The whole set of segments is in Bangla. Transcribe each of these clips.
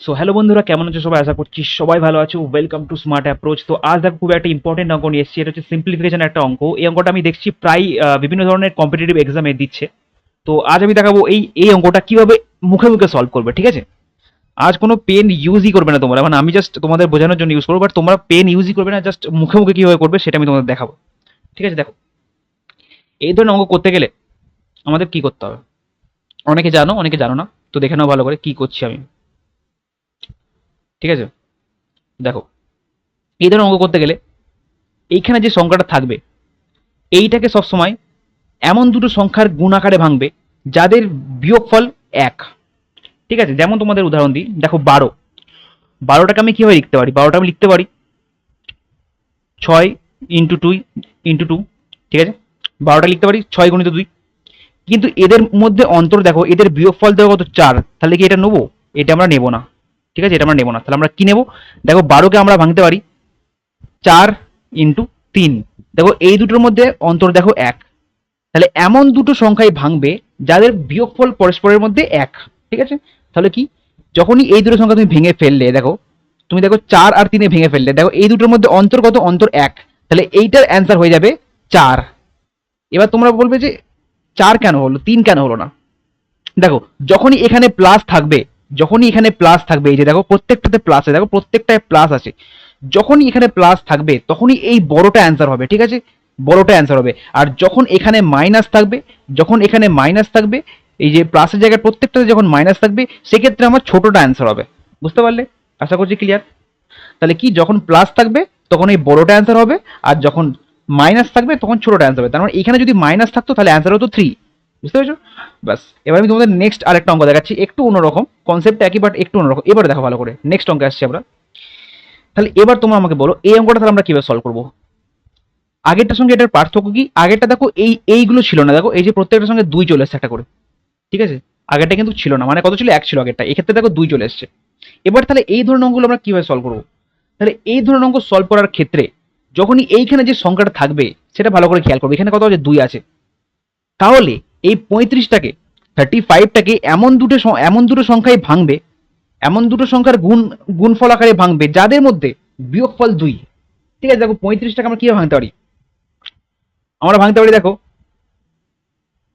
সো হ্যালো বন্ধুরা, কেমন আছো সবাই? আশা করছি সবাই ভালো আছো। Welcome to smart approach. তো আজ দেখো খুব একটা ইম্পর্টেন্ট অঙ্ক নিয়ে এসেছি। এটা হচ্ছে সিম্পলিফিকেশন একটা অঙ্ক। এই অঙ্কটা আমি দেখছি প্রায় বিভিন্ন ধরনের কম্পিটিটিভ এক্সামে দিচ্ছে। তো আজ আমি দেখাবো এই অঙ্কটা কিভাবে মুখে মুখে সলভ করবে, ঠিক আছে? আজ কোনো পেন ইউজই করবে না তোমরা, মানে আমি জাস্ট তোমাদের বোঝানোর জন্য ইউজ করবো, বাট তোমরা পেন ইউজই করবে না, জাস্ট মুখে মুখে কিভাবে করবে সেটা আমি তোমাদের দেখাবো। ঠিক আছে, দেখো, এই ধরনের অঙ্ক করতে গেলে আমাদের কি করতে হবে? অনেকে জানো, অনেকে জানো না। তো দেখে নাও ভালো করে কি করছি আমি। ঠিক আছে, দেখো, এই ধরনের অঙ্ক করতে গেলে এইখানে যে সংখ্যাটা থাকবে এইটাকে সবসময় এমন দুটো সংখ্যার গুণ আকারে ভাঙবে যাদের বিয়োগফল এক। ঠিক আছে, যেমন তোমাদের উদাহরণ দিই, দেখো 12। 12টাকে আমি কিভাবে লিখতে পারি? 12টা আমি লিখতে পারি 6 × 2 × 2। ঠিক আছে, 12টা লিখতে পারি 6 × 2। কিন্তু এদের মধ্যে অন্তর দেখো, এদের বিয়োগফল দেখো কত, 4। তাহলে কি এটা নেবো? এটা আমরা নেবো না। ঠিক আছে, এটা আমরা নেবো না। তাহলে আমরা কি নেবো? দেখো 12কে আমরা ভাঙতে পারি 4 × 3। দেখো এই দুটোর মধ্যে অন্তর দেখো 1। তাহলে এমন দুটো সংখ্যাই ভাঙবে যাদের বিয়োগফল পরস্পরের মধ্যে 1। ঠিক আছে, তাহলে কি, যখনই এই দুটো সংখ্যা তুমি ভেঙে ফেললে, দেখো তুমি দেখো 4 আর 3 ভেঙে ফেললে, দেখো এই দুটোর মধ্যে অন্তর কত? অন্তর 1। তাহলে এইটার অ্যান্সার হয়ে যাবে 4। এবার তোমরা বলবে যে 4 কেন হলো, 3 কেন হলো না? দেখো, যখনই এখানে প্লাস থাকবে, যখনই এখানে প্লাস থাকবে, এই যে দেখো প্রত্যেকটাতে প্লাস আছে, দেখো প্রত্যেকটায় প্লাস আছে, যখনই এখানে প্লাস থাকবে তখনই এই বড়টা অ্যান্সার হবে। ঠিক আছে, বড়টা অ্যান্সার হবে। আর যখন এখানে মাইনাস থাকবে, যখন এখানে মাইনাস থাকবে, এই যে প্লাসের জায়গায় প্রত্যেকটাতে যখন মাইনাস থাকবে, সেক্ষেত্রে আমার ছোটটা অ্যান্সার হবে। বুঝতে পারলে? আশা করছি ক্লিয়ার। তাহলে কি, যখন প্লাস থাকবে তখন এই বড়টা অ্যান্সার হবে, আর যখন মাইনাস থাকবে তখন ছোটটা অ্যান্সার হবে। তার মানে এখানে যদি মাইনাস থাকতো তাহলে অ্যান্সার হতো 3। বুঝতে পেরেছো? ব্যাস, এবার আমি তোমাদের নেক্সট আরেকটা অঙ্ক দেখাচ্ছি, একটু অন্যরকম কনসেপ্ট, একই বাট একটু অন্যরকম। এবার দেখো ভালো করে, নেক্সট অঙ্কে আসছি আমরা। তাহলে এবার তোমরা আমাকে বলো এই অঙ্কটা তাহলে আমরা কিভাবে সলভ করবো? আগেরটার সঙ্গে এটার পার্থক্য কি? আগেরটা দেখো এইগুলো ছিল না, দেখো এই যে প্রত্যেকটার সঙ্গে 2 চলে এসছে একটা করে। ঠিক আছে, আগেরটা কিন্তু ছিল না, মানে কত ছিল? 1 ছিল আগেরটা, এক্ষেত্রে দেখো 2 চলে এসছে। এবার তাহলে এই ধরনের অঙ্কগুলো আমরা কিভাবে সলভ করবো? তাহলে এই ধরনের অঙ্ক সলভ করার ক্ষেত্রে যখনই এইখানে যে সংখ্যাটা থাকবে সেটা ভালো করে খেয়াল করবে। এখানে কত আছে? 2 আছে। তাহলে এই 35টাকে, 35টাকে এমন দুটো সংখ্যায় ভাঙবে, এমন দুটো সংখ্যার গুণফল আকারে ভাঙবে যাদের মধ্যে বিয়োগফল 2। ঠিক আছে, দেখো 35টাকে আমরা কিভাবে ভাঙতে পারি? আমরা ভাঙতে পারি, দেখো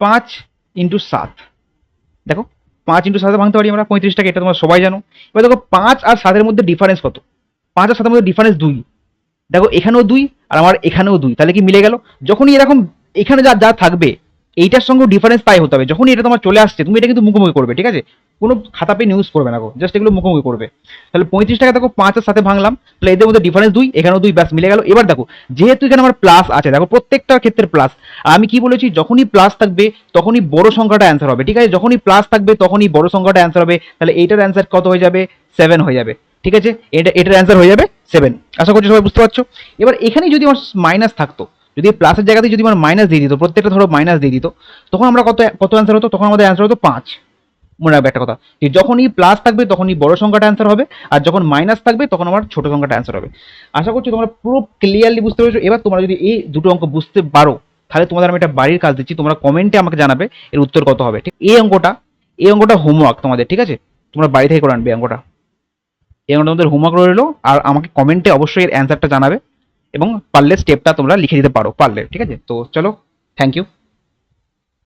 5 × 7। দেখো 5 × 7 ভাঙতে পারি আমরা 35টাকে, এটা তোমরা সবাই জানো। এবার দেখো 5 আর 7-এর মধ্যে ডিফারেন্স কত? 5 আর 7-এর মধ্যে ডিফারেন্স 2। দেখো এখানেও 2 আর আমার এখানেও 2, তাহলে কি মিলে গেল? যখনই এরকম এখানে যা যা থাকবে এইটার সঙ্গে ডিফারেন্স তাই হতে হবে। যখনই এটা তোমার চলে আসছে তুমি এটা কিন্তু মুখোমুখি করবে। ঠিক আছে, কোনো খাতা পেন ইউজ করবে না গো, জাস্ট এগুলো মুখোমুখি করবে। তাহলে 35টাকে দেখো 5 আর 7 ভাঙলাম, তাহলে এদের মধ্যে ডিফারেন্স 2, এখানেও 2, ব্যাস মিলে গেল। এবার দেখো, যেহেতু এখানে আমার প্লাস আছে, দেখো প্রত্যেকটা ক্ষেত্রে প্লাস, আমি কি বলেছি, যখনই প্লাস থাকবে তখনই বড় সংখ্যাটা অ্যান্সার হবে। ঠিক আছে, যখনই প্লাস থাকবে তখনই বড় সংখ্যাটা অ্যান্সার হবে। তাহলে এইটার অ্যান্সার কত হয়ে যাবে? 7 হয়ে যাবে। ঠিক আছে, এটার অ্যান্সার হয়ে যাবে 7। আশা করছি সবাই বুঝতে পারছো। এবার এখানেই যদি আমার মাইনাস থাকতো, যদি প্লাসের জায়গাতে যদি আমার মাইনাস দিয়ে দিত, প্রত্যেকটা ধরো মাইনাস দিয়ে দিত, তখন আমরা কত কত অ্যান্সার হতো? তখন আমাদের অ্যান্সার হতো 5। মনে রাখবে একটা কথা, যে যখনই প্লাস থাকবে তখনই বড় সংখ্যাটা অ্যান্সার হবে, আর যখন মাইনাস থাকবে তখন আমার ছোট সংখ্যাটা অ্যান্সার হবে। আশা করছি তোমরা পুরো ক্লিয়ারলি বুঝতে পেরেছো। এবার তোমরা যদি এই দুটো অঙ্ক বুঝতে পারো, তাহলে তোমাদের আমি একটা বাড়ির কাজ দিচ্ছি, তোমরা কমেন্টে আমাকে জানাবে এর উত্তর কত হবে। ঠিক, এই অঙ্কটা হোমওয়ার্ক তোমাদের। ঠিক আছে, তোমরা বাড়ি থেকে করে আনবে এই অঙ্কটা। এই অঙ্কটা তোমাদের হোমওয়ার্ক রইলো, আর আমাকে কমেন্টে অবশ্যই এর অ্যান্সারটা জানাবে, এবং পারলে স্টেপটা তোমরা লিখে দিতে পারো পারলে। ঠিক আছে, তো চলো, থ্যাংক ইউ।